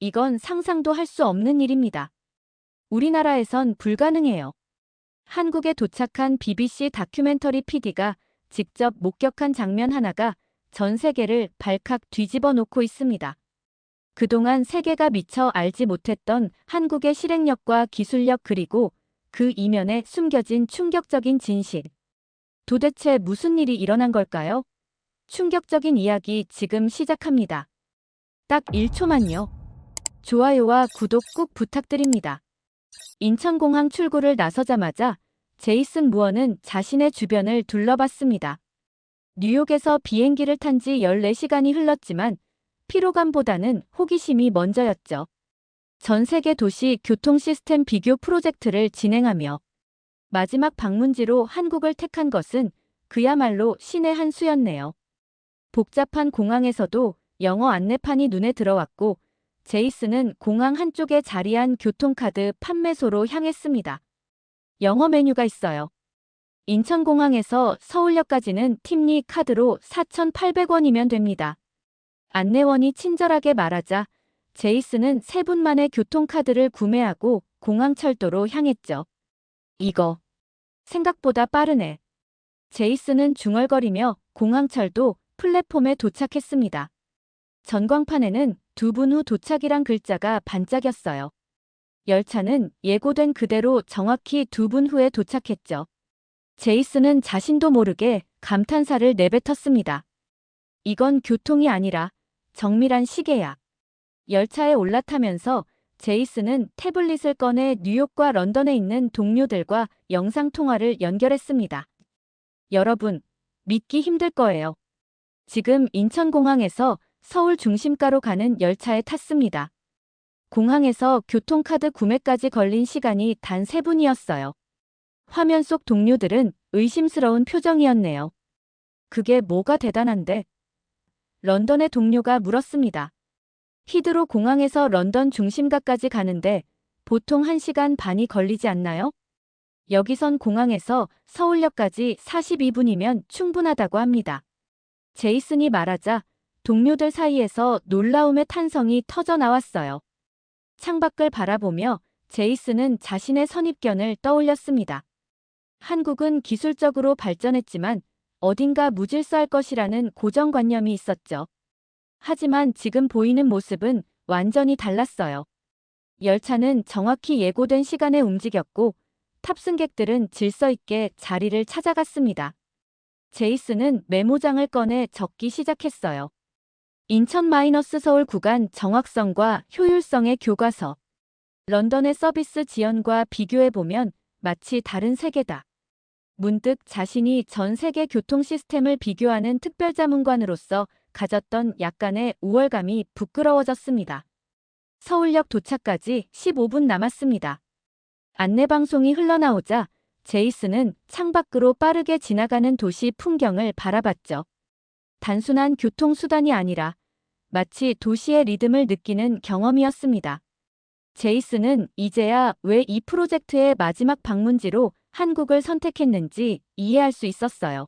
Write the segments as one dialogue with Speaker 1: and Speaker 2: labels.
Speaker 1: 이건 상상도 할 수 없는 일입니다. 우리나라에선 불가능해요. 한국에 도착한 BBC 다큐멘터리 PD가 직접 목격한 장면 하나가 전 세계를 발칵 뒤집어 놓고 있습니다. 그동안 세계가 미처 알지 못했던 한국의 실행력과 기술력 그리고 그 이면에 숨겨진 충격적인 진실. 도대체 무슨 일이 일어난 걸까요? 충격적인 이야기 지금 시작합니다. 딱 1초만요. 좋아요와 구독 꾹 부탁드립니다. 인천공항 출구를 나서자마자 제이슨 무어는 자신의 주변을 둘러봤습니다. 뉴욕에서 비행기를 탄 지 14시간이 흘렀지만 피로감보다는 호기심이 먼저였죠. 전 세계 도시 교통 시스템 비교 프로젝트를 진행하며 마지막 방문지로 한국을 택한 것은 그야말로 신의 한 수였네요. 복잡한 공항에서도 영어 안내판이 눈에 들어왔고 제이슨은 공항 한쪽에 자리한 교통카드 판매소로 향했습니다. 영어 메뉴가 있어요. 인천공항에서 서울역까지는 팁니 카드로 4,800원이면 됩니다. 안내원이 친절하게 말하자 제이슨은 3분 만에 교통카드를 구매하고 공항철도로 향했죠. 이거 생각보다 빠르네. 제이슨은 중얼거리며 공항철도 플랫폼에 도착했습니다. 전광판에는 2분 후 도착이란 글자가 반짝였어요. 열차는 예고된 그대로 정확히 2분 후에 도착했죠. 제이슨은 자신도 모르게 감탄사를 내뱉었습니다. 이건 교통이 아니라 정밀한 시계야. 열차에 올라타면서 제이슨은 태블릿을 꺼내 뉴욕과 런던에 있는 동료들과 영상통화를 연결했습니다. 여러분, 믿기 힘들 거예요. 지금 인천공항에서 서울 중심가로 가는 열차에 탔습니다. 공항에서 교통카드 구매까지 걸린 시간이 단 3분이었어요. 화면 속 동료들은 의심스러운 표정이었네요. 그게 뭐가 대단한데? 런던의 동료가 물었습니다. 히드로 공항에서 런던 중심가까지 가는데 보통 1시간 반이 걸리지 않나요? 여기선 공항에서 서울역까지 42분이면 충분하다고 합니다. 제이슨이 말하자 동료들 사이에서 놀라움의 탄성이 터져 나왔어요. 창밖을 바라보며 제이슨은 자신의 선입견을 떠올렸습니다. 한국은 기술적으로 발전했지만 어딘가 무질서할 것이라는 고정관념이 있었죠. 하지만 지금 보이는 모습은 완전히 달랐어요. 열차는 정확히 예고된 시간에 움직였고 탑승객들은 질서 있게 자리를 찾아갔습니다. 제이슨은 메모장을 꺼내 적기 시작했어요. 인천-서울 구간 정확성과 효율성의 교과서. 런던의 서비스 지연과 비교해보면 마치 다른 세계다. 문득 자신이 전 세계 교통 시스템을 비교하는 특별자문관으로서 가졌던 약간의 우월감이 부끄러워졌습니다. 서울역 도착까지 15분 남았습니다. 안내방송이 흘러나오자 제이슨은 창밖으로 빠르게 지나가는 도시 풍경을 바라봤죠. 단순한 교통수단이 아니라 마치 도시의 리듬을 느끼는 경험이었습니다. 제이슨은 이제야 왜 이 프로젝트의 마지막 방문지로 한국을 선택했는지 이해할 수 있었어요.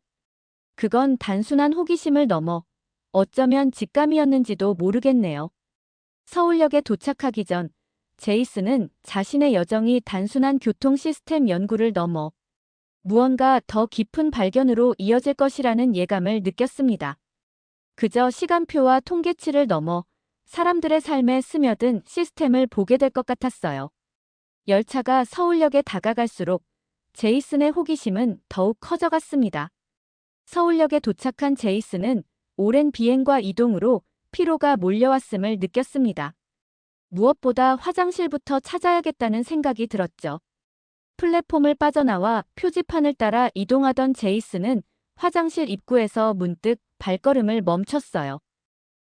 Speaker 1: 그건 단순한 호기심을 넘어 어쩌면 직감이었는지도 모르겠네요. 서울역에 도착하기 전 제이슨은 자신의 여정이 단순한 교통 시스템 연구를 넘어 무언가 더 깊은 발견으로 이어질 것이라는 예감을 느꼈습니다. 그저 시간표와 통계치를 넘어 사람들의 삶에 스며든 시스템을 보게 될 것 같았어요. 열차가 서울역에 다가갈수록 제이슨의 호기심은 더욱 커져갔습니다. 서울역에 도착한 제이슨은 오랜 비행과 이동으로 피로가 몰려왔음을 느꼈습니다. 무엇보다 화장실부터 찾아야겠다는 생각이 들었죠. 플랫폼을 빠져나와 표지판을 따라 이동하던 제이슨은 화장실 입구에서 문득 발걸음을 멈췄어요.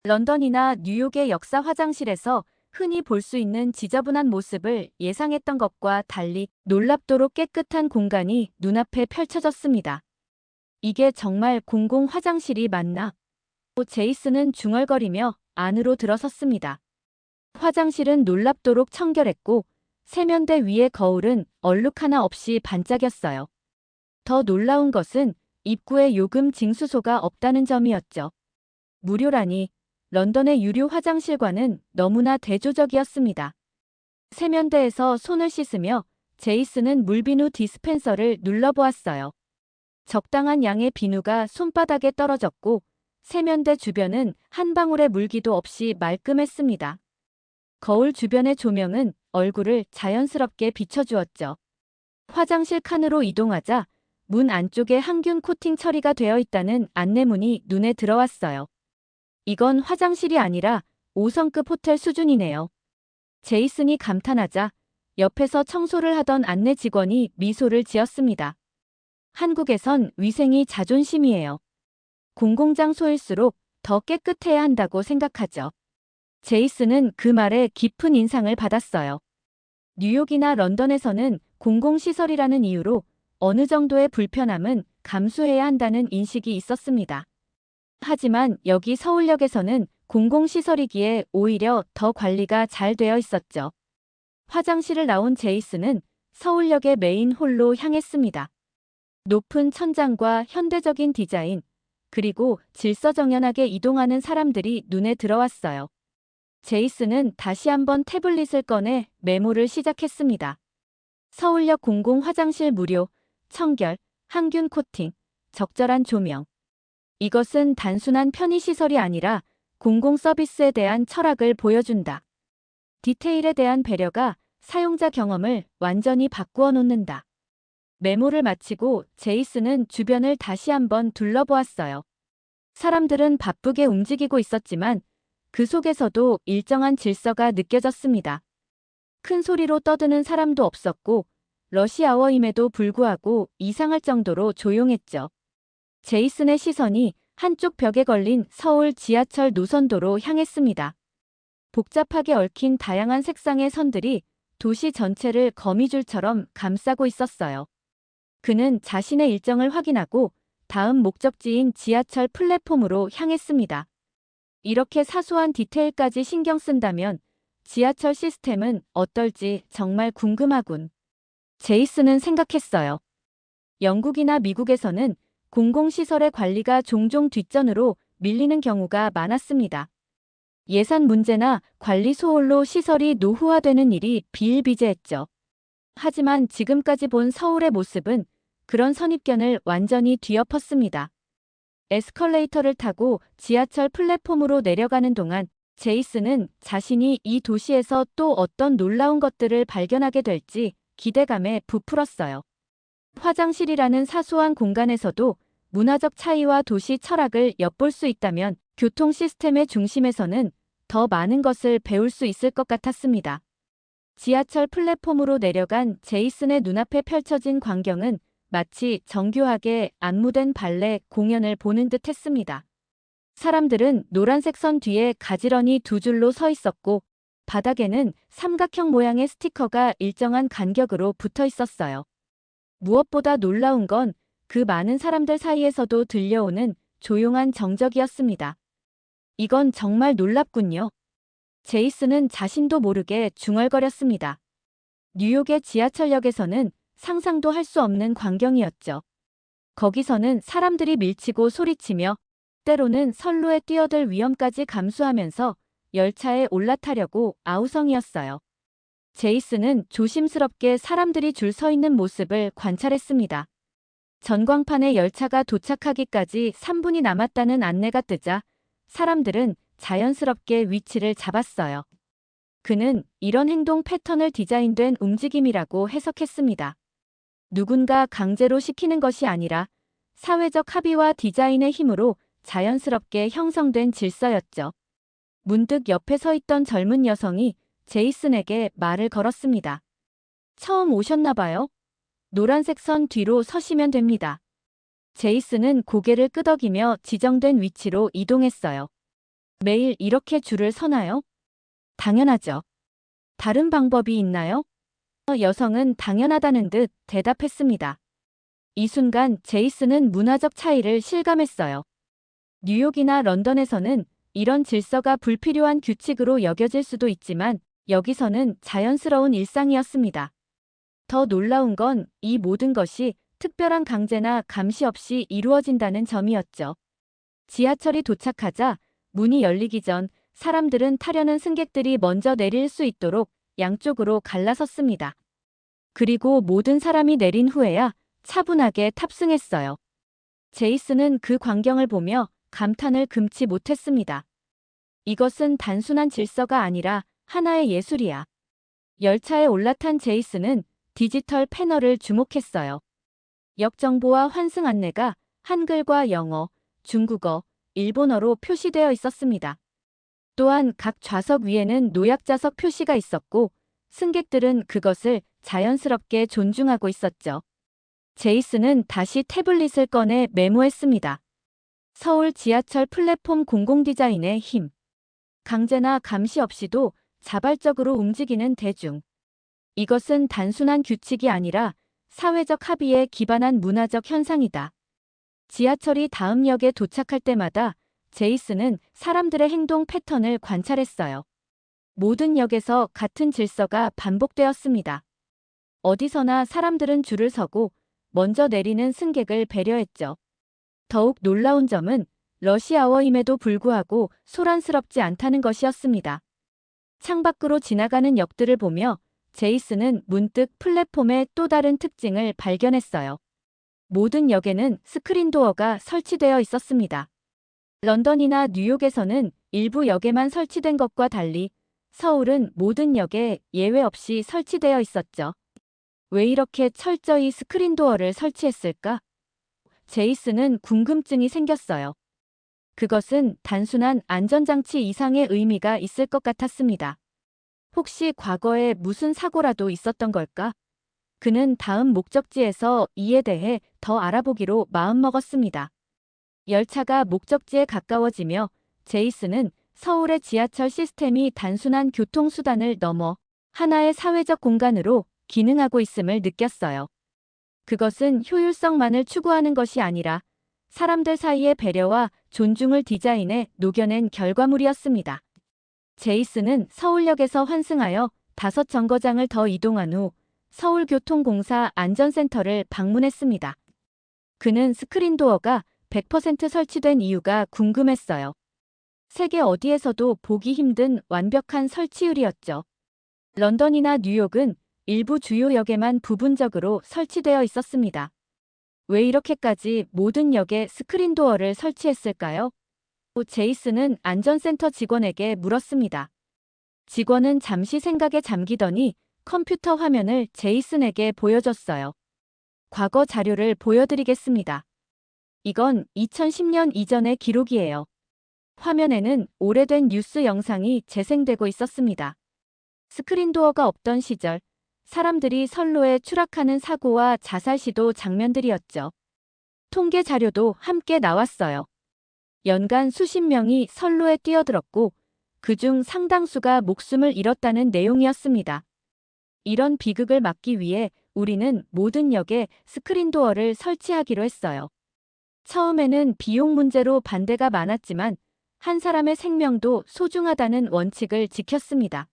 Speaker 1: 런던이나 뉴욕의 역사 화장실에서 흔히 볼 수 있는 지저분한 모습을 예상했던 것과 달리 놀랍도록 깨끗한 공간이 눈앞에 펼쳐졌습니다. 이게 정말 공공 화장실이 맞나? 제이슨은 중얼거리며 안으로 들어섰습니다. 화장실은 놀랍도록 청결했고 세면대 위의 거울은 얼룩 하나 없이 반짝였어요. 더 놀라운 것은 입구에 요금 징수소가 없다는 점이었죠. 무료라니 런던의 유료 화장실과는 너무나 대조적이었습니다. 세면대에서 손을 씻으며 제이슨은 물비누 디스펜서를 눌러보았어요. 적당한 양의 비누가 손바닥에 떨어졌고 세면대 주변은 한 방울의 물기도 없이 말끔했습니다. 거울 주변의 조명은 얼굴을 자연스럽게 비춰주었죠. 화장실 칸으로 이동하자 문 안쪽에 항균 코팅 처리가 되어 있다는 안내문이 눈에 들어왔어요. 이건 화장실이 아니라 5성급 호텔 수준이네요. 제이슨이 감탄하자 옆에서 청소를 하던 안내 직원이 미소를 지었습니다. 한국에선 위생이 자존심이에요. 공공장소일수록 더 깨끗해야 한다고 생각하죠. 제이슨은 그 말에 깊은 인상을 받았어요. 뉴욕이나 런던에서는 공공시설이라는 이유로 어느 정도의 불편함은 감수해야 한다는 인식이 있었습니다. 하지만 여기 서울역에서는 공공시설이기에 오히려 더 관리가 잘 되어 있었죠. 화장실을 나온 제이슨은 서울역의 메인 홀로 향했습니다. 높은 천장과 현대적인 디자인, 그리고 질서정연하게 이동하는 사람들이 눈에 들어왔어요. 제이슨은 다시 한번 태블릿을 꺼내 메모를 시작했습니다. 서울역 공공 화장실 무료, 청결, 항균 코팅, 적절한 조명. 이것은 단순한 편의시설이 아니라 공공 서비스에 대한 철학을 보여준다. 디테일에 대한 배려가 사용자 경험을 완전히 바꾸어 놓는다. 메모를 마치고 제이슨은 주변을 다시 한번 둘러보았어요. 사람들은 바쁘게 움직이고 있었지만 그 속에서도 일정한 질서가 느껴졌습니다. 큰 소리로 떠드는 사람도 없었고 러시아워임에도 불구하고 이상할 정도로 조용했죠. 제이슨의 시선이 한쪽 벽에 걸린 서울 지하철 노선도로 향했습니다. 복잡하게 얽힌 다양한 색상의 선들이 도시 전체를 거미줄처럼 감싸고 있었어요. 그는 자신의 일정을 확인하고 다음 목적지인 지하철 플랫폼으로 향했습니다. 이렇게 사소한 디테일까지 신경 쓴다면 지하철 시스템은 어떨지 정말 궁금하군. 제이슨은 생각했어요. 영국이나 미국에서는 공공시설의 관리가 종종 뒷전으로 밀리는 경우가 많았습니다. 예산 문제나 관리 소홀로 시설이 노후화되는 일이 비일비재했죠. 하지만 지금까지 본 서울의 모습은 그런 선입견을 완전히 뒤엎었습니다. 에스컬레이터를 타고 지하철 플랫폼으로 내려가는 동안 제이슨은 자신이 이 도시에서 또 어떤 놀라운 것들을 발견하게 될지 기대감에 부풀었어요. 화장실이라는 사소한 공간에서도 문화적 차이와 도시 철학을 엿볼 수 있다면 교통 시스템의 중심에서는 더 많은 것을 배울 수 있을 것 같았습니다. 지하철 플랫폼으로 내려간 제이슨의 눈앞에 펼쳐진 광경은 마치 정교하게 안무된 발레 공연을 보는 듯 했습니다. 사람들은 노란색 선 뒤에 가지런히 두 줄로 서 있었고 바닥에는 삼각형 모양의 스티커가 일정한 간격으로 붙어 있었어요. 무엇보다 놀라운 건 그 많은 사람들 사이에서도 들려오는 조용한 정적이었습니다. 이건 정말 놀랍군요. 제이슨은 자신도 모르게 중얼거렸습니다. 뉴욕의 지하철역에서는 상상도 할 수 없는 광경이었죠. 거기서는 사람들이 밀치고 소리치며 때로는 선로에 뛰어들 위험까지 감수하면서 열차에 올라타려고 아우성이었어요. 제이슨은 조심스럽게 사람들이 줄 서 있는 모습을 관찰했습니다. 전광판에 열차가 도착하기까지 3분이 남았다는 안내가 뜨자 사람들은 자연스럽게 위치를 잡았어요. 그는 이런 행동 패턴을 디자인된 움직임이라고 해석했습니다. 누군가 강제로 시키는 것이 아니라 사회적 합의와 디자인의 힘으로 자연스럽게 형성된 질서였죠. 문득 옆에 서 있던 젊은 여성이 제이슨에게 말을 걸었습니다. 처음 오셨나 봐요. 노란색 선 뒤로 서시면 됩니다. 제이슨은 고개를 끄덕이며 지정된 위치로 이동했어요. 매일 이렇게 줄을 서나요? 당연하죠. 다른 방법이 있나요? 여성은 당연하다는 듯 대답했습니다. 이 순간 제이슨은 문화적 차이를 실감했어요. 뉴욕이나 런던에서는 이런 질서가 불필요한 규칙으로 여겨질 수도 있지만 여기서는 자연스러운 일상이었습니다. 더 놀라운 건 이 모든 것이 특별한 강제나 감시 없이 이루어진다는 점이었죠. 지하철이 도착하자 문이 열리기 전 사람들은 타려는 승객들이 먼저 내릴 수 있도록 양쪽으로 갈라섰습니다. 그리고 모든 사람이 내린 후에야 차분하게 탑승했어요. 제이슨은 그 광경을 보며 감탄을 금치 못했습니다. 이것은 단순한 질서가 아니라 하나의 예술이야. 열차에 올라탄 제이슨은 디지털 패널을 주목했어요. 역정보와 환승 안내가 한글과 영어, 중국어, 일본어로 표시되어 있었습니다. 또한 각 좌석 위에는 노약자석 표시가 있었고 승객들은 그것을 자연스럽게 존중하고 있었죠. 제이슨은 다시 태블릿을 꺼내 메모했습니다. 서울 지하철 플랫폼 공공 디자인의 힘. 강제나 감시 없이도 자발적으로 움직이는 대중. 이것은 단순한 규칙이 아니라 사회적 합의에 기반한 문화적 현상이다. 지하철이 다음 역에 도착할 때마다 제이슨은 사람들의 행동 패턴을 관찰했어요. 모든 역에서 같은 질서가 반복되었습니다. 어디서나 사람들은 줄을 서고 먼저 내리는 승객을 배려했죠. 더욱 놀라운 점은 러시아워임에도 불구하고 소란스럽지 않다는 것이었습니다. 창밖으로 지나가는 역들을 보며 제이슨은 문득 플랫폼의 또 다른 특징을 발견했어요. 모든 역에는 스크린 도어가 설치되어 있었습니다. 런던이나 뉴욕에서는 일부 역에만 설치된 것과 달리 서울은 모든 역에 예외 없이 설치되어 있었죠. 왜 이렇게 철저히 스크린 도어를 설치했을까? 제이슨은 궁금증이 생겼어요. 그것은 단순한 안전장치 이상의 의미가 있을 것 같았습니다. 혹시 과거에 무슨 사고라도 있었던 걸까? 그는 다음 목적지에서 이에 대해 더 알아보기로 마음먹었습니다. 열차가 목적지에 가까워지며 제이슨은 서울의 지하철 시스템이 단순한 교통수단을 넘어 하나의 사회적 공간으로 기능하고 있음을 느꼈어요. 그것은 효율성만을 추구하는 것이 아니라 사람들 사이의 배려와 존중을 디자인에 녹여낸 결과물이었습니다. 제이슨은 서울역에서 환승하여 5정거장을 더 이동한 후 서울교통공사 안전센터를 방문했습니다. 그는 스크린 도어가 100% 설치된 이유가 궁금했어요. 세계 어디에서도 보기 힘든 완벽한 설치율이었죠. 런던이나 뉴욕은 일부 주요 역에만 부분적으로 설치되어 있었습니다. 왜 이렇게까지 모든 역에 스크린 도어를 설치했을까요? 제이슨은 안전센터 직원에게 물었습니다. 직원은 잠시 생각에 잠기더니 컴퓨터 화면을 제이슨에게 보여줬어요. 과거 자료를 보여드리겠습니다. 이건 2010년 이전의 기록이에요. 화면에는 오래된 뉴스 영상이 재생되고 있었습니다. 스크린 도어가 없던 시절, 사람들이 선로에 추락하는 사고와 자살 시도 장면들이었죠. 통계 자료도 함께 나왔어요. 연간 수십 명이 선로에 뛰어들었고 그중 상당수가 목숨을 잃었다는 내용이었습니다. 이런 비극을 막기 위해 우리는 모든 역에 스크린 도어를 설치하기로 했어요. 처음에는 비용 문제로 반대가 많았지만 한 사람의 생명도 소중하다는 원칙을 지켰습니다.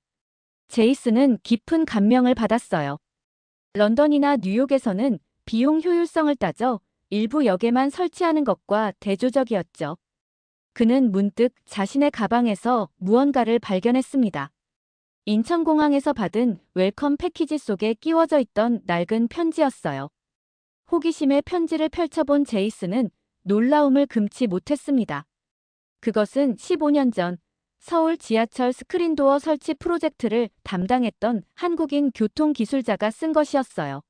Speaker 1: 제이슨은 깊은 감명을 받았어요. 런던이나 뉴욕에서는 비용 효율성을 따져 일부 역에만 설치하는 것과 대조적이었죠. 그는 문득 자신의 가방에서 무언가를 발견했습니다. 인천공항에서 받은 웰컴 패키지 속에 끼워져 있던 낡은 편지였어요. 호기심에 편지를 펼쳐본 제이슨은 놀라움을 금치 못했습니다. 그것은 15년 전 서울 지하철 스크린도어 설치 프로젝트를 담당했던 한국인 교통기술자가 쓴 것이었어요.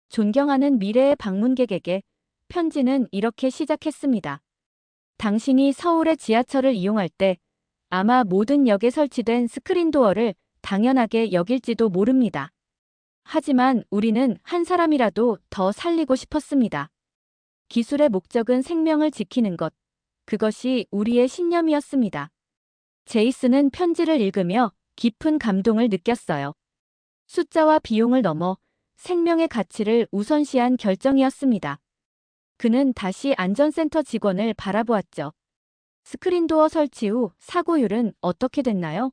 Speaker 1: 존경하는 미래의 방문객에게 편지는 이렇게 시작했습니다. 당신이 서울의 지하철을 이용할 때 아마 모든 역에 설치된 스크린도어를 당연하게 여길지도 모릅니다. 하지만 우리는 한 사람이라도 더 살리고 싶었습니다. 기술의 목적은 생명을 지키는 것. 그것이 우리의 신념이었습니다. 제이슨은 편지를 읽으며 깊은 감동을 느꼈어요. 숫자와 비용을 넘어 생명의 가치를 우선시한 결정이었습니다. 그는 다시 안전센터 직원을 바라보았죠. 스크린도어 설치 후 사고율은 어떻게 됐나요?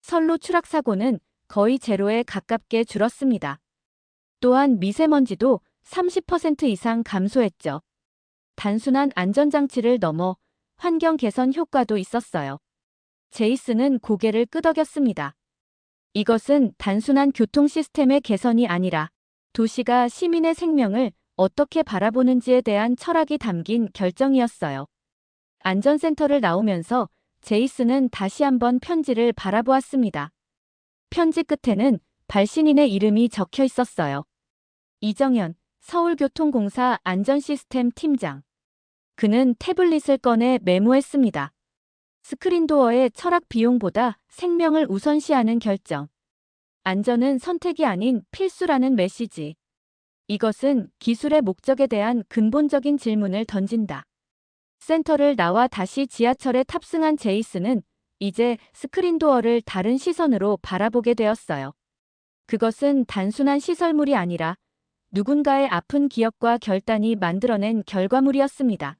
Speaker 1: 선로 추락 사고는 거의 제로에 가깝게 줄었습니다. 또한 미세먼지도 30% 이상 감소했죠. 단순한 안전장치를 넘어 환경 개선 효과도 있었어요. 제이슨은 고개를 끄덕였습니다. 이것은 단순한 교통 시스템의 개선이 아니라 도시가 시민의 생명을 어떻게 바라보는지에 대한 철학이 담긴 결정이었어요. 안전센터를 나오면서 제이슨은 다시 한번 편지를 바라보았습니다. 편지 끝에는 발신인의 이름이 적혀 있었어요. 이정현, 서울교통공사 안전시스템 팀장. 그는 태블릿을 꺼내 메모했습니다. 스크린도어의 철학 비용보다 생명을 우선시하는 결정. 안전은 선택이 아닌 필수라는 메시지. 이것은 기술의 목적에 대한 근본적인 질문을 던진다. 센터를 나와 다시 지하철에 탑승한 제이슨은 이제 스크린도어를 다른 시선으로 바라보게 되었어요. 그것은 단순한 시설물이 아니라 누군가의 아픈 기억과 결단이 만들어낸 결과물이었습니다.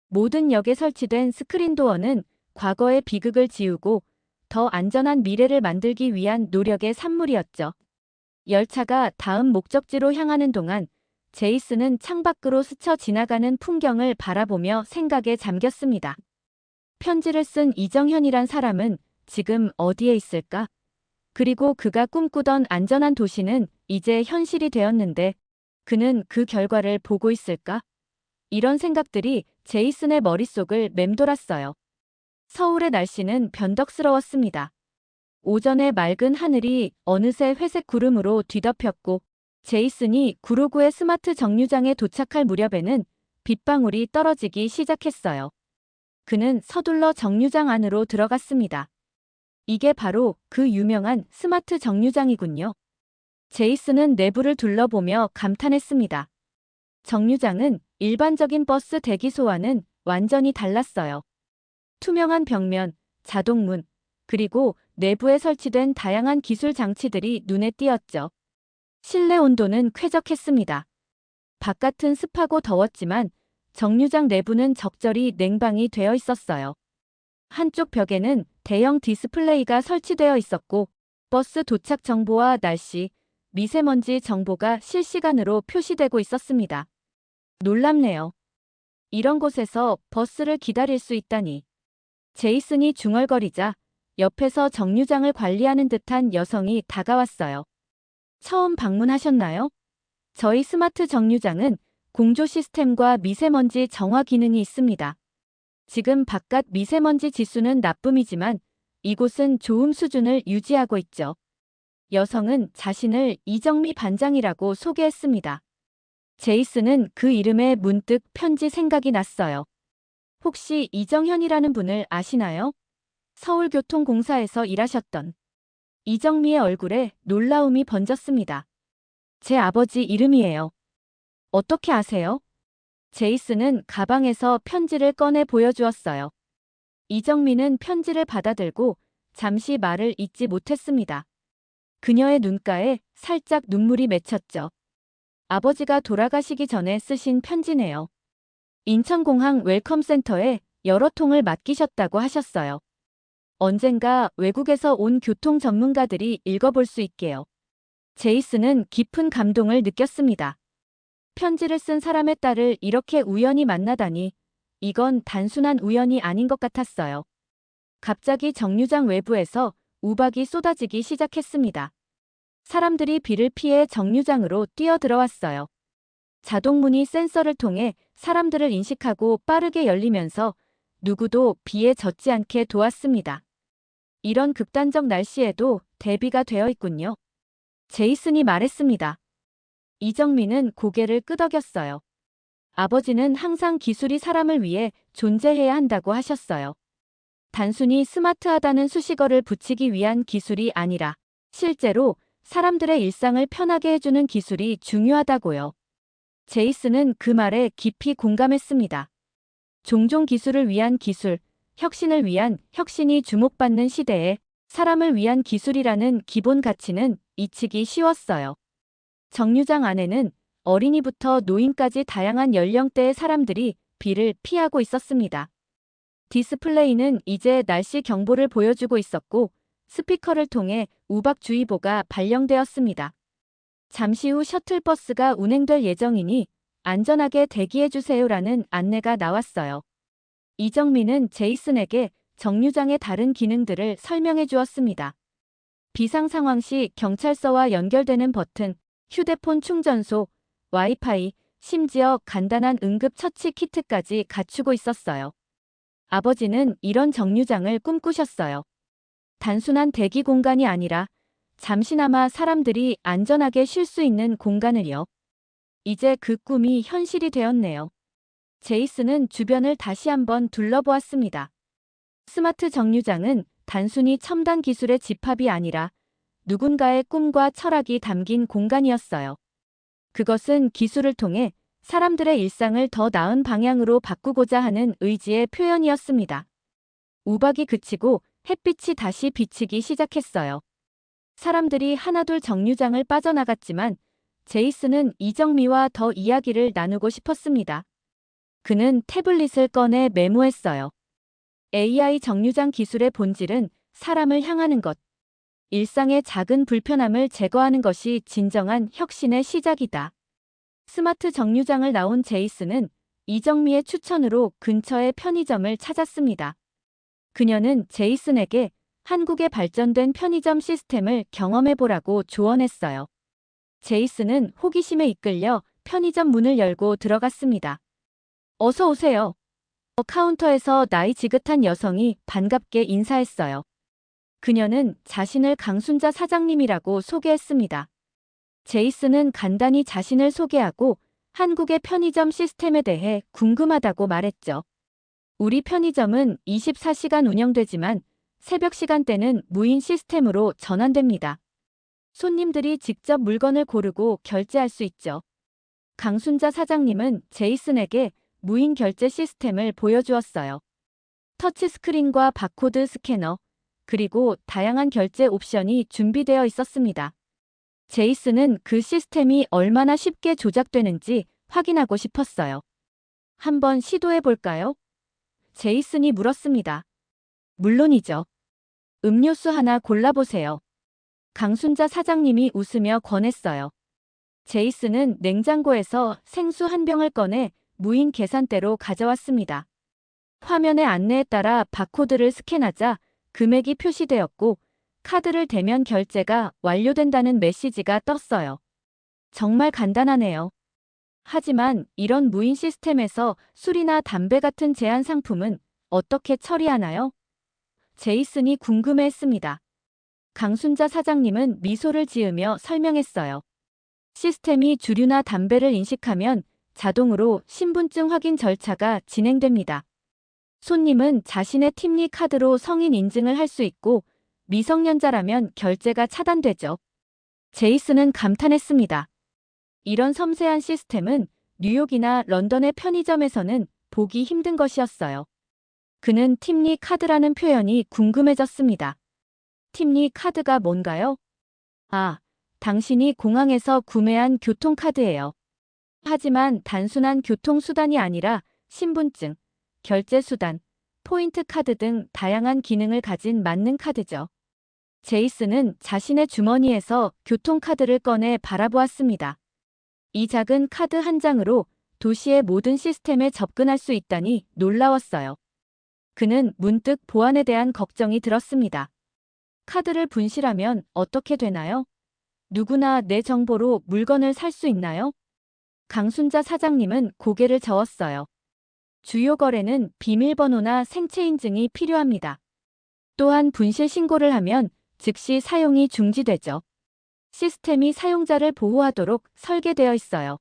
Speaker 1: 모든 역에 설치된 스크린도어는 과거의 비극을 지우고 더 안전한 미래를 만들기 위한 노력의 산물이었죠. 열차가 다음 목적지로 향하는 동안 제이슨은 창밖으로 스쳐 지나가는 풍경을 바라보며 생각에 잠겼습니다. 편지를 쓴 이정현이란 사람은 지금 어디에 있을까? 그리고 그가 꿈꾸던 안전한 도시는 이제 현실이 되었는데 그는 그 결과를 보고 있을까? 이런 생각들이 제이슨의 머릿속을 맴돌았어요. 서울의 날씨는 변덕스러웠습니다. 오전에 맑은 하늘이 어느새 회색 구름으로 뒤덮였고 제이슨이 구로구의 스마트 정류장에 도착할 무렵에는 빗방울이 떨어지기 시작했어요. 그는 서둘러 정류장 안으로 들어갔습니다. 이게 바로 그 유명한 스마트 정류장이군요. 제이슨은 내부를 둘러보며 감탄했습니다. 정류장은 일반적인 버스 대기소와는 완전히 달랐어요. 투명한 벽면, 자동문, 그리고 내부에 설치된 다양한 기술 장치들이 눈에 띄었죠. 실내 온도는 쾌적했습니다. 바깥은 습하고 더웠지만 정류장 내부는 적절히 냉방이 되어 있었어요. 한쪽 벽에는 대형 디스플레이가 설치되어 있었고 버스 도착 정보와 날씨, 미세먼지 정보가 실시간으로 표시되고 있었습니다. 놀랍네요. 이런 곳에서 버스를 기다릴 수 있다니. 제이슨이 중얼거리자 옆에서 정류장을 관리하는 듯한 여성이 다가왔어요. 처음 방문하셨나요? 저희 스마트 정류장은 공조 시스템과 미세먼지 정화 기능이 있습니다. 지금 바깥 미세먼지 지수는 나쁨이지만 이곳은 좋음 수준을 유지하고 있죠. 여성은 자신을 이정미 반장이라고 소개했습니다. 제이슨은 그 이름에 문득 편지 생각이 났어요. 혹시 이정현이라는 분을 아시나요? 서울교통공사에서 일하셨던. 이정미의 얼굴에 놀라움이 번졌습니다. 제 아버지 이름이에요. 어떻게 아세요? 제이슨은 가방에서 편지를 꺼내 보여주었어요. 이정미는 편지를 받아들고 잠시 말을 잇지 못했습니다. 그녀의 눈가에 살짝 눈물이 맺혔죠. 아버지가 돌아가시기 전에 쓰신 편지네요. 인천공항 웰컴센터에 여러 통을 맡기셨다고 하셨어요. 언젠가 외국에서 온 교통 전문가들이 읽어볼 수 있게요. 제이슨은 깊은 감동을 느꼈습니다. 편지를 쓴 사람의 딸을 이렇게 우연히 만나다니 이건 단순한 우연이 아닌 것 같았어요. 갑자기 정류장 외부에서 우박이 쏟아지기 시작했습니다. 사람들이 비를 피해 정류장으로 뛰어들어왔어요. 자동문이 센서를 통해 사람들을 인식하고 빠르게 열리면서 누구도 비에 젖지 않게 도왔습니다. 이런 극단적 날씨에도 대비가 되어 있군요. 제이슨이 말했습니다. 이정민은 고개를 끄덕였어요. 아버지는 항상 기술이 사람을 위해 존재해야 한다고 하셨어요. 단순히 스마트하다는 수식어를 붙이기 위한 기술이 아니라 실제로 사람들의 일상을 편하게 해주는 기술이 중요하다고요. 제이슨은 그 말에 깊이 공감했습니다. 종종 기술을 위한 기술, 혁신을 위한 혁신이 주목받는 시대에 사람을 위한 기술이라는 기본 가치는 잊히기 쉬웠어요. 정류장 안에는 어린이부터 노인까지 다양한 연령대의 사람들이 비를 피하고 있었습니다. 디스플레이는 이제 날씨 경보를 보여주고 있었고 스피커를 통해 우박주의보가 발령되었습니다. 잠시 후 셔틀버스가 운행될 예정이니 안전하게 대기해주세요라는 안내가 나왔어요. 이정민은 제이슨에게 정류장의 다른 기능들을 설명해 주었습니다. 비상 상황 시 경찰서와 연결되는 버튼, 휴대폰 충전소, 와이파이, 심지어 간단한 응급 처치 키트까지 갖추고 있었어요. 아버지는 이런 정류장을 꿈꾸셨어요. 단순한 대기 공간이 아니라 잠시나마 사람들이 안전하게 쉴 수 있는 공간을요. 이제 그 꿈이 현실이 되었네요. 제이슨은 주변을 다시 한번 둘러보았습니다. 스마트 정류장은 단순히 첨단 기술의 집합이 아니라 누군가의 꿈과 철학이 담긴 공간이었어요. 그것은 기술을 통해 사람들의 일상을 더 나은 방향으로 바꾸고자 하는 의지의 표현이었습니다. 우박이 그치고 햇빛이 다시 비치기 시작했어요. 사람들이 하나둘 정류장을 빠져나갔지만 제이슨은 이정미와 더 이야기를 나누고 싶었습니다. 그는 태블릿을 꺼내 메모했어요. AI 정류장 기술의 본질은 사람을 향하는 것, 일상의 작은 불편함을 제거하는 것이 진정한 혁신의 시작이다. 스마트 정류장을 나온 제이슨은 이정미의 추천으로 근처의 편의점을 찾았습니다. 그녀는 제이슨에게 한국의 발전된 편의점 시스템을 경험해보라고 조언했어요. 제이슨은 호기심에 이끌려 편의점 문을 열고 들어갔습니다. 어서 오세요. 카운터에서 나이 지긋한 여성이 반갑게 인사했어요. 그녀는 자신을 강순자 사장님이라고 소개했습니다. 제이슨은 간단히 자신을 소개하고 한국의 편의점 시스템에 대해 궁금하다고 말했죠. 우리 편의점은 24시간 운영되지만 새벽 시간대는 무인 시스템으로 전환됩니다. 손님들이 직접 물건을 고르고 결제할 수 있죠. 강순자 사장님은 제이슨에게 무인 결제 시스템을 보여주었어요. 터치스크린과 바코드 스캐너, 그리고 다양한 결제 옵션이 준비되어 있었습니다. 제이슨은 그 시스템이 얼마나 쉽게 조작되는지 확인하고 싶었어요. 한번 시도해 볼까요? 제이슨이 물었습니다. 물론이죠. 음료수 하나 골라보세요. 강순자 사장님이 웃으며 권했어요. 제이슨은 냉장고에서 생수 한 병을 꺼내 무인 계산대로 가져왔습니다. 화면의 안내에 따라 바코드를 스캔하자 금액이 표시되었고 카드를 대면 결제가 완료된다는 메시지가 떴어요. 정말 간단하네요. 하지만 이런 무인 시스템에서 술이나 담배 같은 제한 상품은 어떻게 처리하나요? 제이슨이 궁금해했습니다. 강순자 사장님은 미소를 지으며 설명했어요. 시스템이 주류나 담배를 인식하면 자동으로 신분증 확인 절차가 진행됩니다. 손님은 자신의 팁니 카드로 성인 인증을 할 수 있고 미성년자라면 결제가 차단되죠. 제이슨은 감탄했습니다. 이런 섬세한 시스템은 뉴욕이나 런던의 편의점에서는 보기 힘든 것이었어요. 그는 팁니 카드라는 표현이 궁금해졌습니다. 팁니 카드가 뭔가요? 아, 당신이 공항에서 구매한 교통카드예요. 하지만 단순한 교통수단이 아니라 신분증, 결제수단, 포인트 카드 등 다양한 기능을 가진 만능 카드죠. 제이슨은 자신의 주머니에서 교통카드를 꺼내 바라보았습니다. 이 작은 카드 한 장으로 도시의 모든 시스템에 접근할 수 있다니 놀라웠어요. 그는 문득 보안에 대한 걱정이 들었습니다. 카드를 분실하면 어떻게 되나요? 누구나 내 정보로 물건을 살 수 있나요? 강순자 사장님은 고개를 저었어요. 주요 거래는 비밀번호나 생체 인증이 필요합니다. 또한 분실 신고를 하면 즉시 사용이 중지되죠. 시스템이 사용자를 보호하도록 설계되어 있어요.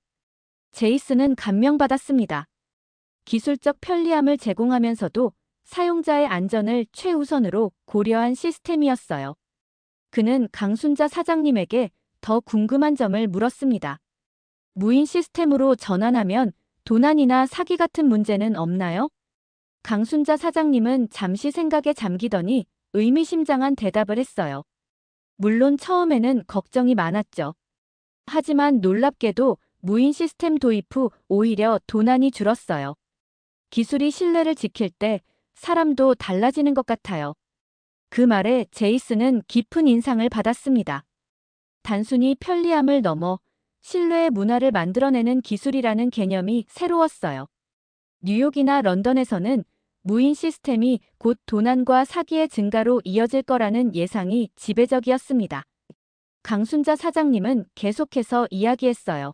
Speaker 1: 제이슨은 감명받았습니다. 기술적 편리함을 제공하면서도 사용자의 안전을 최우선으로 고려한 시스템이었어요. 그는 강순자 사장님에게 더 궁금한 점을 물었습니다. 무인 시스템으로 전환하면 도난이나 사기 같은 문제는 없나요? 강순자 사장님은 잠시 생각에 잠기더니 의미심장한 대답을 했어요. 물론 처음에는 걱정이 많았죠. 하지만 놀랍게도 무인 시스템 도입 후 오히려 도난이 줄었어요. 기술이 신뢰를 지킬 때 사람도 달라지는 것 같아요. 그 말에 제이슨은 깊은 인상을 받았습니다. 단순히 편리함을 넘어 신뢰의 문화를 만들어내는 기술이라는 개념이 새로웠어요. 뉴욕이나 런던에서는 무인 시스템이 곧 도난과 사기의 증가로 이어질 거라는 예상이 지배적이었습니다. 강순자 사장님은 계속해서 이야기했어요.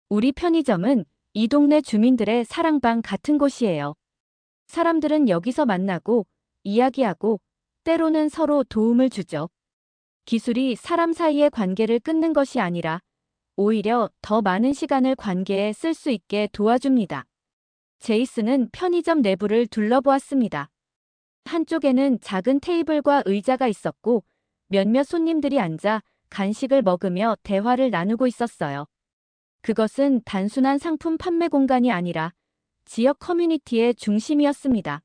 Speaker 1: 우리 편의점은 이 동네 주민들의 사랑방 같은 곳이에요. 사람들은 여기서 만나고 이야기하고 때로는 서로 도움을 주죠. 기술이 사람 사이의 관계를 끊는 것이 아니라 오히려 더 많은 시간을 관계에 쓸 수 있게 도와줍니다. 제이슨은 편의점 내부를 둘러보았습니다. 한쪽에는 작은 테이블과 의자가 있었고 몇몇 손님들이 앉아 간식을 먹으며 대화를 나누고 있었어요. 그것은 단순한 상품 판매 공간이 아니라 지역 커뮤니티의 중심이었습니다.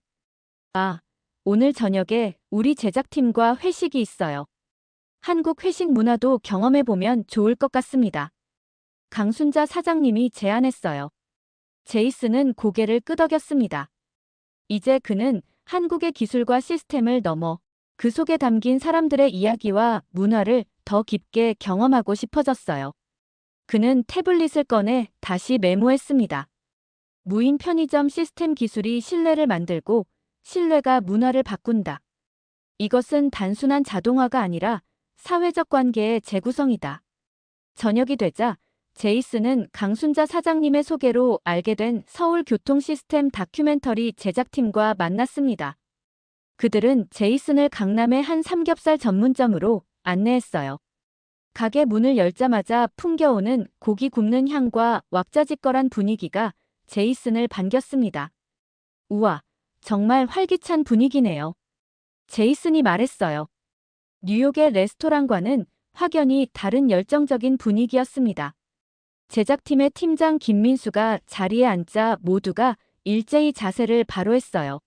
Speaker 1: 아, 오늘 저녁에 우리 제작팀과 회식이 있어요. 한국 회식 문화도 경험해보면 좋을 것 같습니다. 강순자 사장님이 제안했어요. 제이슨은 고개를 끄덕였습니다. 이제 그는 한국의 기술과 시스템을 넘어 그 속에 담긴 사람들의 이야기와 문화를 더 깊게 경험하고 싶어졌어요. 그는 태블릿을 꺼내 다시 메모했습니다. 무인 편의점 시스템 기술이 신뢰를 만들고 신뢰가 문화를 바꾼다. 이것은 단순한 자동화가 아니라 사회적 관계의 재구성이다. 저녁이 되자 제이슨은 강순자 사장님의 소개로 알게 된 서울 교통 시스템 다큐멘터리 제작팀과 만났습니다. 그들은 제이슨을 강남의 한 삼겹살 전문점으로 안내했어요. 가게 문을 열자마자 풍겨오는 고기 굽는 향과 왁자지껄한 분위기가 제이슨을 반겼습니다. 우와, 정말 활기찬 분위기네요. 제이슨이 말했어요. 뉴욕의 레스토랑과는 확연히 다른 열정적인 분위기였습니다. 제작팀의 팀장 김민수가 자리에 앉자 모두가 일제히 자세를 바로 했어요.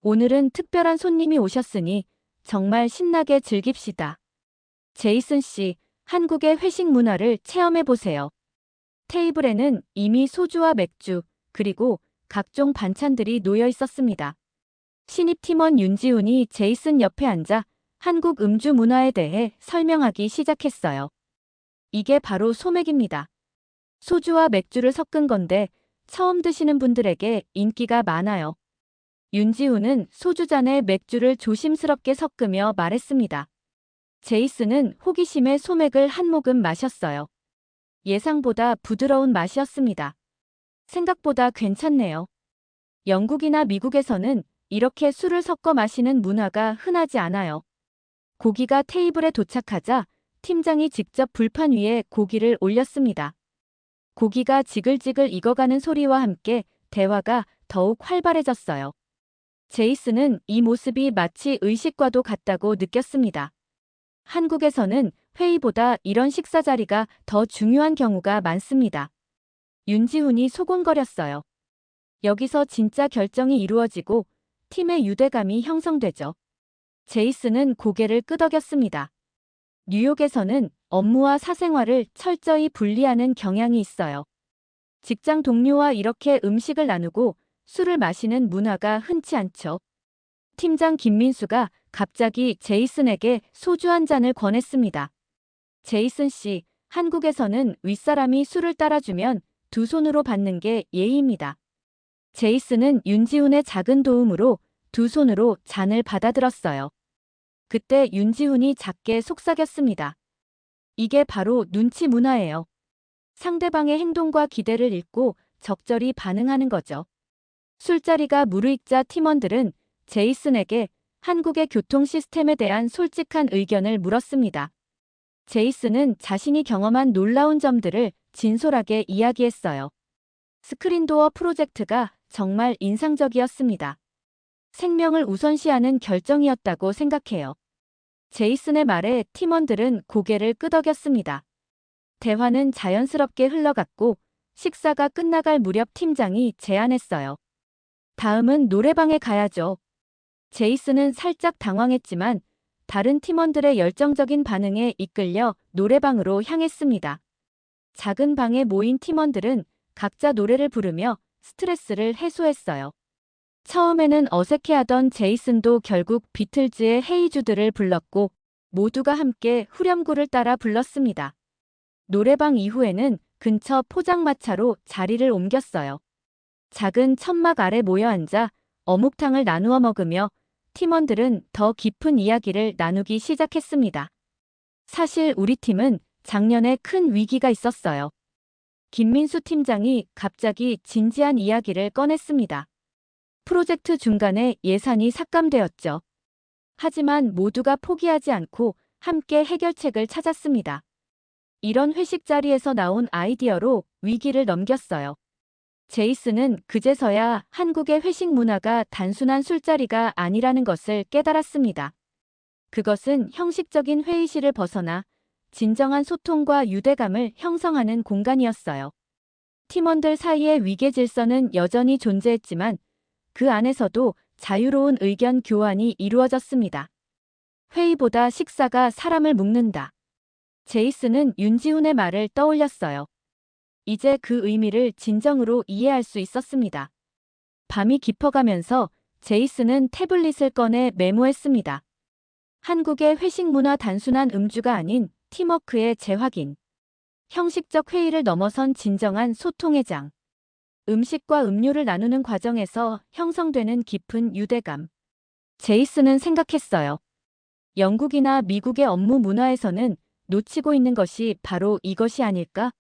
Speaker 1: 오늘은 특별한 손님이 오셨으니 정말 신나게 즐깁시다. 제이슨 씨, 한국의 회식 문화를 체험해보세요. 테이블에는 이미 소주와 맥주, 그리고 각종 반찬들이 놓여 있었습니다. 신입 팀원 윤지훈이 제이슨 옆에 앉아 한국 음주 문화에 대해 설명하기 시작했어요. 이게 바로 소맥입니다. 소주와 맥주를 섞은 건데 처음 드시는 분들에게 인기가 많아요. 윤지훈은 소주잔에 맥주를 조심스럽게 섞으며 말했습니다. 제이슨은 호기심에 소맥을 한 모금 마셨어요. 예상보다 부드러운 맛이었습니다. 생각보다 괜찮네요. 영국이나 미국에서는 이렇게 술을 섞어 마시는 문화가 흔하지 않아요. 고기가 테이블에 도착하자 팀장이 직접 불판 위에 고기를 올렸습니다. 고기가 지글지글 익어가는 소리와 함께 대화가 더욱 활발해졌어요. 제이슨은 이 모습이 마치 의식과도 같다고 느꼈습니다. 한국에서는 회의보다 이런 식사 자리가 더 중요한 경우가 많습니다. 윤지훈이 소곤거렸어요. 여기서 진짜 결정이 이루어지고 팀의 유대감이 형성되죠. 제이슨은 고개를 끄덕였습니다. 뉴욕에서는 업무와 사생활을 철저히 분리하는 경향이 있어요. 직장 동료와 이렇게 음식을 나누고 술을 마시는 문화가 흔치 않죠. 팀장 김민수가 갑자기 제이슨에게 소주 한 잔을 권했습니다. 제이슨 씨, 한국에서는 윗사람이 술을 따라주면 두 손으로 받는 게 예의입니다. 제이슨은 윤지훈의 작은 도움으로 두 손으로 잔을 받아들었어요. 그때 윤지훈이 작게 속삭였습니다. 이게 바로 눈치 문화예요. 상대방의 행동과 기대를 읽고 적절히 반응하는 거죠. 술자리가 무르익자 팀원들은 제이슨에게 한국의 교통 시스템에 대한 솔직한 의견을 물었습니다. 제이슨은 자신이 경험한 놀라운 점들을 진솔하게 이야기했어요. 스크린도어 프로젝트가 정말 인상적이었습니다. 생명을 우선시하는 결정이었다고 생각해요. 제이슨의 말에 팀원들은 고개를 끄덕였습니다. 대화는 자연스럽게 흘러갔고 식사가 끝나갈 무렵 팀장이 제안했어요. 다음은 노래방에 가야죠. 제이슨은 살짝 당황했지만 다른 팀원들의 열정적인 반응에 이끌려 노래방으로 향했습니다. 작은 방에 모인 팀원들은 각자 노래를 부르며 스트레스를 해소했어요. 처음에는 어색해하던 제이슨도 결국 비틀즈의 헤이 주드를 불렀고 모두가 함께 후렴구를 따라 불렀습니다. 노래방 이후에는 근처 포장마차로 자리를 옮겼어요. 작은 천막 아래 모여 앉아 어묵탕을 나누어 먹으며 팀원들은 더 깊은 이야기를 나누기 시작했습니다. 사실 우리 팀은 작년에 큰 위기가 있었어요. 김민수 팀장이 갑자기 진지한 이야기를 꺼냈습니다. 프로젝트 중간에 예산이 삭감되었죠. 하지만 모두가 포기하지 않고 함께 해결책을 찾았습니다. 이런 회식 자리에서 나온 아이디어로 위기를 넘겼어요. 제이슨은 그제서야 한국의 회식 문화가 단순한 술자리가 아니라는 것을 깨달았습니다. 그것은 형식적인 회의실을 벗어나 진정한 소통과 유대감을 형성하는 공간이었어요. 팀원들 사이의 위계 질서는 여전히 존재했지만 그 안에서도 자유로운 의견 교환이 이루어졌습니다. 회의보다 식사가 사람을 묶는다. 제이슨은 윤지훈의 말을 떠올렸어요. 이제 그 의미를 진정으로 이해할 수 있었습니다. 밤이 깊어가면서 제이슨은 태블릿을 꺼내 메모했습니다. 한국의 회식 문화 단순한 음주가 아닌 팀워크의 재확인. 형식적 회의를 넘어선 진정한 소통의 장. 음식과 음료를 나누는 과정에서 형성되는 깊은 유대감. 제이슨은 생각했어요. 영국이나 미국의 업무 문화에서는 놓치고 있는 것이 바로 이것이 아닐까?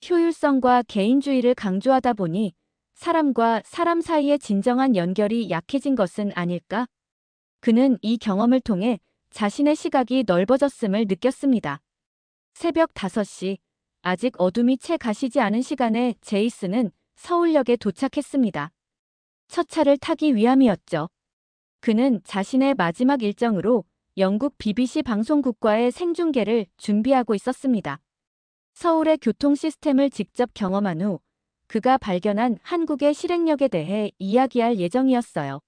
Speaker 1: 효율성과 개인주의를 강조하다 보니 사람과 사람 사이의 진정한 연결이 약해진 것은 아닐까? 그는 이 경험을 통해 자신의 시각이 넓어졌음을 느꼈습니다. 새벽 5시, 아직 어둠이 채 가시지 않은 시간에 제이슨은 서울역에 도착했습니다. 첫 차를 타기 위함이었죠. 그는 자신의 마지막 일정으로 영국 BBC 방송국과의 생중계를 준비하고 있었습니다. 서울의 교통 시스템을 직접 경험한 후 그가 발견한 한국의 실행력에 대해 이야기할 예정이었어요.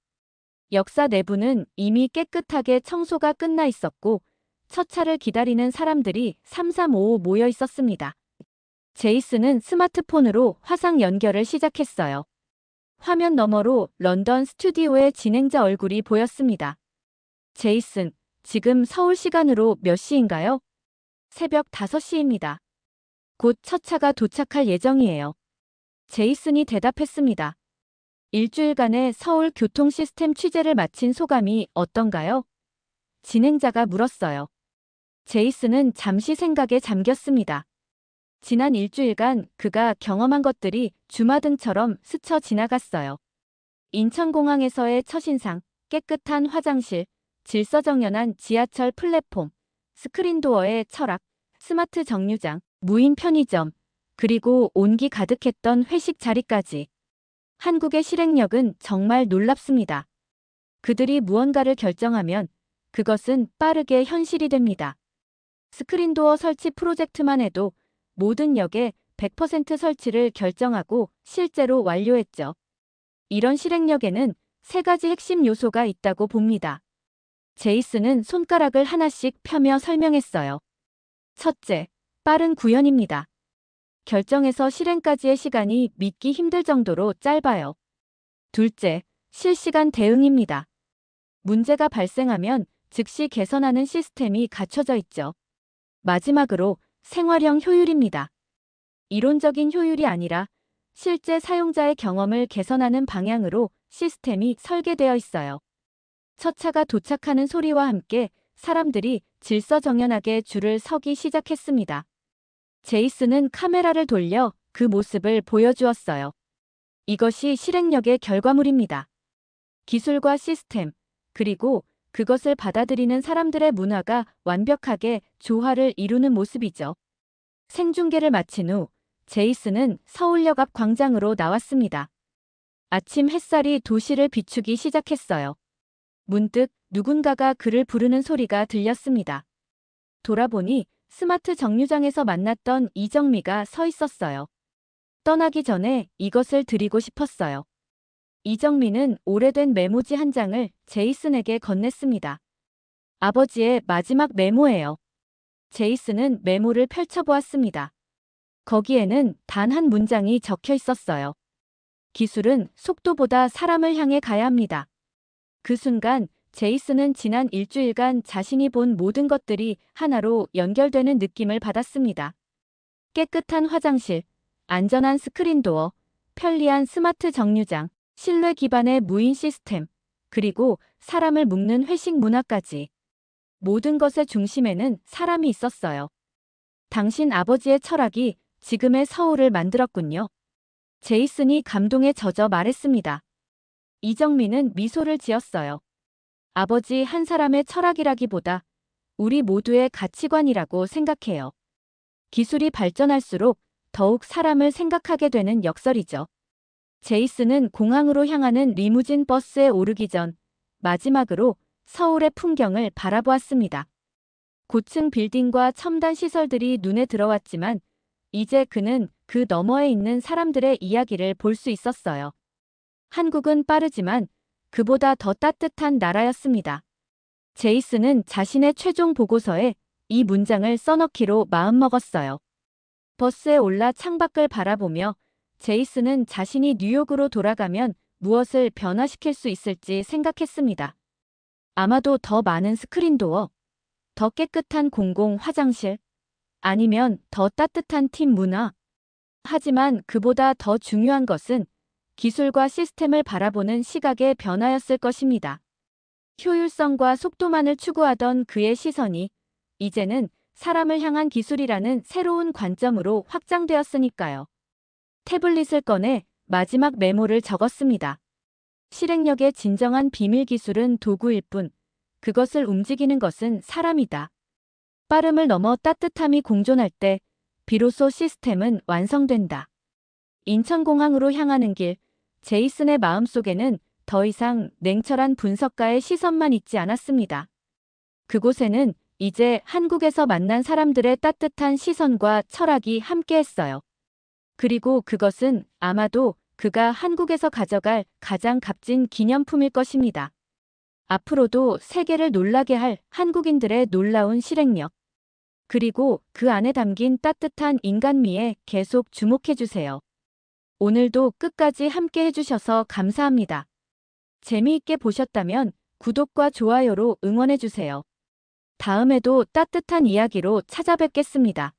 Speaker 1: 역사 내부는 이미 깨끗하게 청소가 끝나 있었고 첫 차를 기다리는 사람들이 3355 모여 있었습니다. 제이슨은 스마트폰으로 화상 연결을 시작했어요. 화면 너머로 런던 스튜디오의 진행자 얼굴이 보였습니다. 제이슨, 지금 서울 시간으로 몇 시인가요? 새벽 5시입니다. 곧 첫 차가 도착할 예정이에요. 제이슨이 대답했습니다. 일주일간의 서울 교통 시스템 취재를 마친 소감이 어떤가요? 진행자가 물었어요. 제이슨은 잠시 생각에 잠겼습니다. 지난 일주일간 그가 경험한 것들이 주마등처럼 스쳐 지나갔어요. 인천공항에서의 첫인상, 깨끗한 화장실, 질서정연한 지하철 플랫폼, 스크린도어의 철학, 스마트 정류장, 무인 편의점, 그리고 온기 가득했던 회식 자리까지. 한국의 실행력은 정말 놀랍습니다. 그들이 무언가를 결정하면 그것은 빠르게 현실이 됩니다. 스크린도어 설치 프로젝트만 해도 모든 역에 100% 설치를 결정하고 실제로 완료했죠. 이런 실행력에는 3가지 핵심 요소가 있다고 봅니다. 제이슨은 손가락을 하나씩 펴며 설명했어요. 첫째, 빠른 구현입니다. 결정에서 실행까지의 시간이 믿기 힘들 정도로 짧아요. 둘째, 실시간 대응입니다. 문제가 발생하면 즉시 개선하는 시스템이 갖춰져 있죠. 마지막으로 생활형 효율입니다. 이론적인 효율이 아니라 실제 사용자의 경험을 개선하는 방향으로 시스템이 설계되어 있어요. 첫 차가 도착하는 소리와 함께 사람들이 질서정연하게 줄을 서기 시작했습니다. 제이슨은 카메라를 돌려 그 모습을 보여주었어요. 이것이 실행력의 결과물입니다. 기술과 시스템, 그리고 그것을 받아들이는 사람들의 문화가 완벽하게 조화를 이루는 모습이죠. 생중계를 마친 후 제이슨은 서울역 앞 광장으로 나왔습니다. 아침 햇살이 도시를 비추기 시작했어요. 문득 누군가가 그를 부르는 소리가 들렸습니다. 돌아보니 스마트 정류장에서 만났던 이정미가 서 있었어요. 떠나기 전에 이것을 드리고 싶었어요. 이정미는 오래된 메모지 한 장을 제이슨에게 건넸습니다. 아버지의 마지막 메모예요. 제이슨은 메모를 펼쳐보았습니다. 거기에는 단 한 문장이 적혀 있었어요. 기술은 속도보다 사람을 향해 가야 합니다. 그 순간 제이슨은 지난 일주일간 자신이 본 모든 것들이 하나로 연결되는 느낌을 받았습니다. 깨끗한 화장실, 안전한 스크린도어, 편리한 스마트 정류장, 신뢰 기반의 무인 시스템, 그리고 사람을 묶는 회식 문화까지. 모든 것의 중심에는 사람이 있었어요. 당신 아버지의 철학이 지금의 서울을 만들었군요. 제이슨이 감동에 젖어 말했습니다. 이정민은 미소를 지었어요. 아버지 한 사람의 철학이라기보다 우리 모두의 가치관이라고 생각해요. 기술이 발전할수록 더욱 사람을 생각하게 되는 역설이죠. 제이슨은 공항으로 향하는 리무진 버스에 오르기 전 마지막으로 서울의 풍경을 바라보았습니다. 고층 빌딩과 첨단 시설들이 눈에 들어왔지만 이제 그는 그 너머에 있는 사람들의 이야기를 볼 수 있었어요. 한국은 빠르지만 그보다 더 따뜻한 나라였습니다. 제이슨은 자신의 최종 보고서에 이 문장을 써넣기로 마음먹었어요. 버스에 올라 창밖을 바라보며 제이슨은 자신이 뉴욕으로 돌아가면 무엇을 변화시킬 수 있을지 생각했습니다. 아마도 더 많은 스크린도어, 더 깨끗한 공공 화장실, 아니면 더 따뜻한 팀 문화. 하지만 그보다 더 중요한 것은 기술과 시스템을 바라보는 시각의 변화였을 것입니다. 효율성과 속도만을 추구하던 그의 시선이 이제는 사람을 향한 기술이라는 새로운 관점으로 확장되었으니까요. 태블릿을 꺼내 마지막 메모를 적었습니다. 실행력의 진정한 비밀 기술은 도구일 뿐, 그것을 움직이는 것은 사람이다. 빠름을 넘어 따뜻함이 공존할 때 비로소 시스템은 완성된다. 인천공항으로 향하는 길, 제이슨의 마음속에는 더 이상 냉철한 분석가의 시선만 있지 않았습니다. 그곳에는 이제 한국에서 만난 사람들의 따뜻한 시선과 철학이 함께했어요. 그리고 그것은 아마도 그가 한국에서 가져갈 가장 값진 기념품일 것입니다. 앞으로도 세계를 놀라게 할 한국인들의 놀라운 실행력, 그리고 그 안에 담긴 따뜻한 인간미에 계속 주목해주세요. 오늘도 끝까지 함께 해주셔서 감사합니다. 재미있게 보셨다면 구독과 좋아요로 응원해주세요. 다음에도 따뜻한 이야기로 찾아뵙겠습니다.